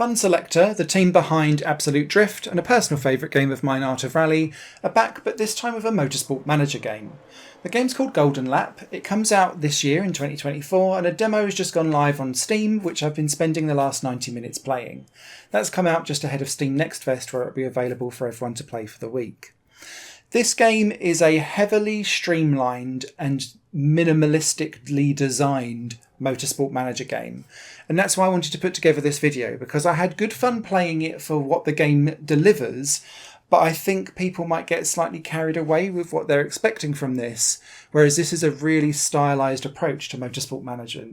Fun Selector, the team behind Absolute Drift and a personal favourite game of mine, Art of Rally, are back, but this time with a Motorsport Manager game. The game's called Golden Lap. It comes out this year in 2024 and a demo has just gone live on Steam, which I've been spending the last 90 minutes playing. That's come out just ahead of Steam Next Fest, where it'll be available for everyone to play for the week. This game is a heavily streamlined and minimalistically designed Motorsport Manager game. And that's why I wanted to put together this video, because I had good fun playing it for what the game delivers, but I think people might get slightly carried away with what they're expecting from this, whereas this is a really stylised approach to Motorsport Manager.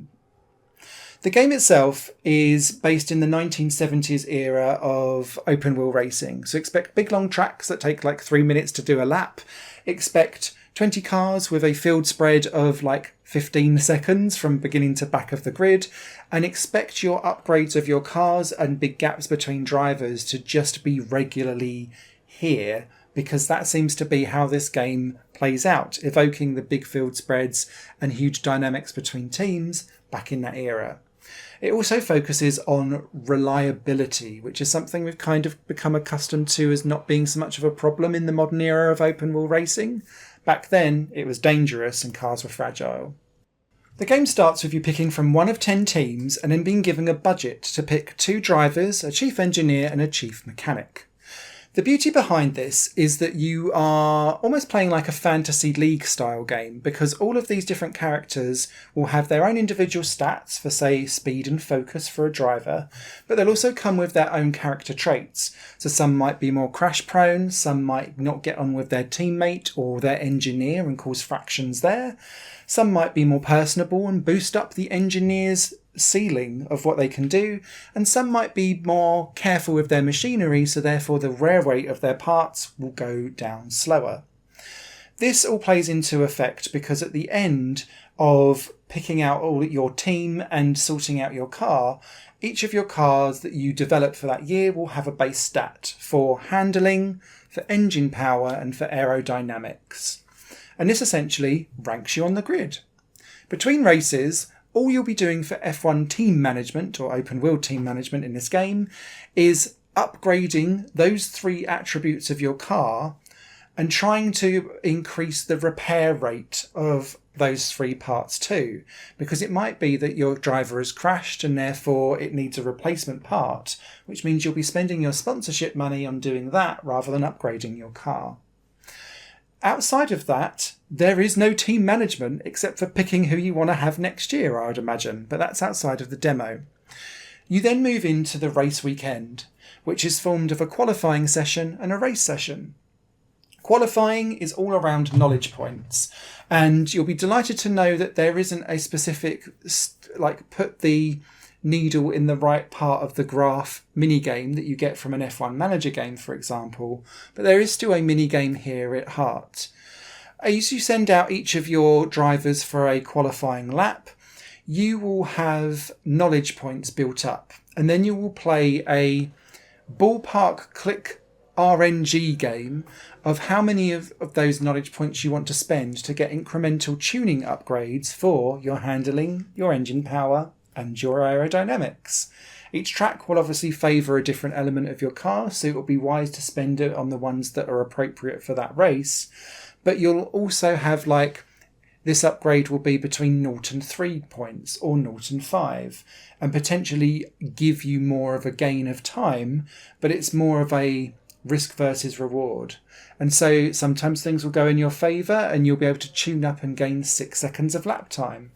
The game itself is based in the 1970s era of open wheel racing. So expect big long tracks that take like 3 minutes to do a lap. Expect 20 cars with a field spread of like 15 seconds from beginning to back of the grid. And expect your upgrades of your cars and big gaps between drivers to just be regularly here, because that seems to be how this game plays out, evoking the big field spreads and huge dynamics between teams back in that era. It also focuses on reliability, which is something we've kind of become accustomed to as not being so much of a problem in the modern era of open wheel racing. Back then, it was dangerous and cars were fragile. The game starts with you picking from one of 10 teams and then being given a budget to pick 2 drivers, a chief engineer and a chief mechanic. The beauty behind this is that you are almost playing like a fantasy league style game, because all of these different characters will have their own individual stats for, say, speed and focus for a driver, but they'll also come with their own character traits. So some might be more crash prone, some might not get on with their teammate or their engineer and cause fractions there. Some might be more personable and boost up the engineer's ceiling of what they can do, and some might be more careful with their machinery, so therefore the wear rate of their parts will go down slower. This all plays into effect because at the end of picking out all your team and sorting out your car, each of your cars that you develop for that year will have a base stat for handling, for engine power and for aerodynamics. And this essentially ranks you on the grid. Between races, all you'll be doing for F1 team management, or open wheel team management in this game, is upgrading those 3 attributes of your car and trying to increase the repair rate of those 3 parts too. Because it might be that your driver has crashed and therefore it needs a replacement part, which means you'll be spending your sponsorship money on doing that rather than upgrading your car. Outside of that, there is no team management except for picking who you want to have next year, I would imagine, but that's outside of the demo. You then move into the race weekend, which is formed of a qualifying session and a race session. Qualifying is all around knowledge points, and you'll be delighted to know that there isn't a specific, like, put the needle in the right part of the graph minigame that you get from an F1 Manager game, for example, but there is still a minigame here at heart. As you send out each of your drivers for a qualifying lap, you will have knowledge points built up, and then you will play a ballpark click RNG game of how many of those knowledge points you want to spend to get incremental tuning upgrades for your handling, your engine power, and your aerodynamics. Each track will obviously favour a different element of your car, so it will be wise to spend it on the ones that are appropriate for that race. But you'll also have, like, this upgrade will be between 0 and 3 points or 0 and 5, and potentially give you more of a gain of time, but it's more of a risk versus reward. And so sometimes things will go in your favour and you'll be able to tune up and gain 6 seconds of lap time.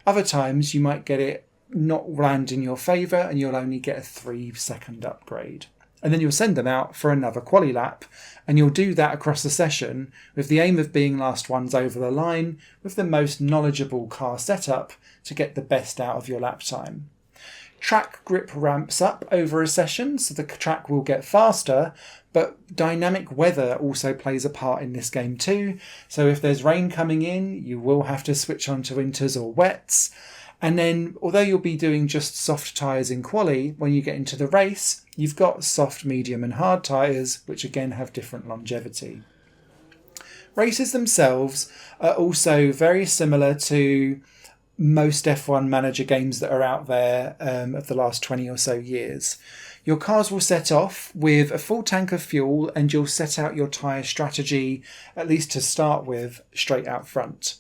Other times you might get it not land in your favour and you'll only get a 3-second upgrade. And then you'll send them out for another quali lap, and you'll do that across the session with the aim of being last ones over the line with the most knowledgeable car setup to get the best out of your lap time. Track grip ramps up over a session, so the track will get faster, but dynamic weather also plays a part in this game too. So if there's rain coming in, you will have to switch on to winters or wets. And then, although you'll be doing just soft tyres in quali, when you get into the race, you've got soft, medium and hard tyres, which again have different longevity. Races themselves are also very similar to most F1 manager games that are out there of the last 20 or so years. Your cars will set off with a full tank of fuel, and you'll set out your tyre strategy, at least to start with, straight out front.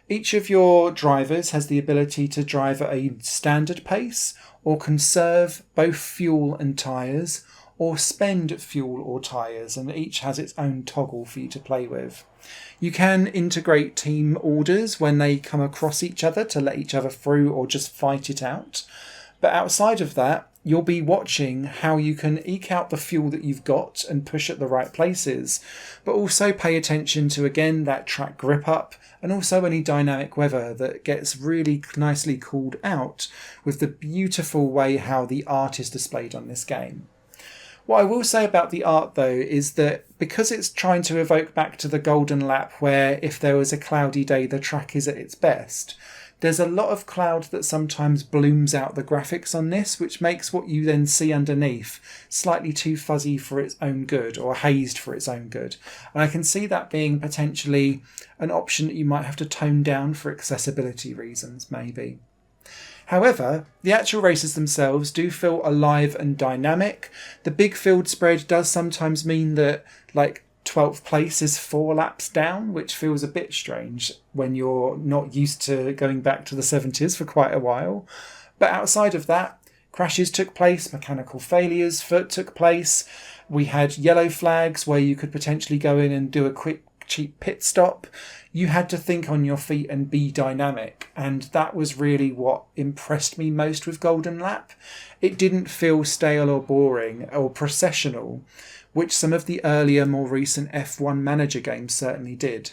Each of your drivers has the ability to drive at a standard pace, or conserve both fuel and tyres, or spend fuel or tyres, and each has its own toggle for you to play with. You can integrate team orders when they come across each other to let each other through or just fight it out. But outside of that, you'll be watching how you can eke out the fuel that you've got and push at the right places, but also pay attention to, again, that track grip up and also any dynamic weather that gets really nicely called out with the beautiful way how the art is displayed on this game. What I will say about the art, though, is that because it's trying to evoke back to the Golden Lap, where if there was a cloudy day, the track is at its best, there's a lot of cloud that sometimes blooms out the graphics on this, which makes what you then see underneath slightly too fuzzy for its own good, or hazed for its own good. And I can see that being potentially an option that you might have to tone down for accessibility reasons, maybe. However, the actual races themselves do feel alive and dynamic. The big field spread does sometimes mean that, 12th place is 4 laps down, which feels a bit strange when you're not used to going back to the 70s for quite a while. But outside of that, crashes took place, mechanical failures took place. We had yellow flags where you could potentially go in and do a quick, cheap pit stop. You had to think on your feet and be dynamic, and that was really what impressed me most with Golden Lap. It didn't feel stale or boring or processional, which some of the earlier, more recent F1 manager games certainly did.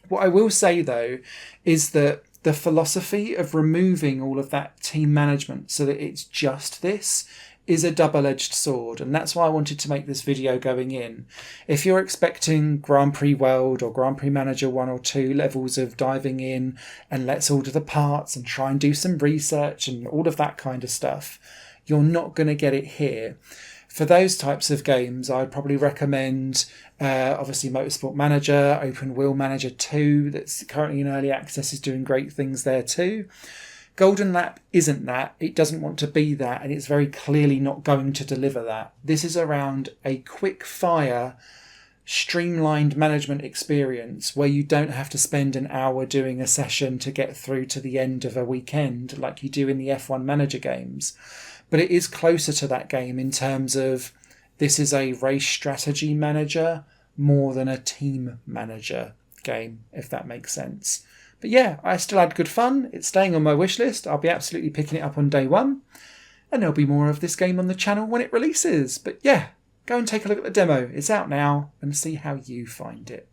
What I will say, though, is that the philosophy of removing all of that team management so that it's just this is a double-edged sword, and that's why I wanted to make this video going in. If you're expecting Grand Prix World or Grand Prix Manager 1 or 2 levels of diving in and let's order the parts and try and do some research and all of that kind of stuff, you're not going to get it here. For those types of games, I'd probably recommend obviously Motorsport Manager, Open Wheel Manager 2, that's currently in early access, is doing great things there too. Golden Lap isn't that, it doesn't want to be that, and it's very clearly not going to deliver that. This is around a quick fire, streamlined management experience where you don't have to spend an hour doing a session to get through to the end of a weekend like you do in the F1 manager games. But it is closer to that game in terms of this is a race strategy manager more than a team manager game, if that makes sense. But yeah, I still had good fun. It's staying on my wish list. I'll be absolutely picking it up on day one. And there'll be more of this game on the channel when it releases. But yeah, go and take a look at the demo. It's out now and see how you find it.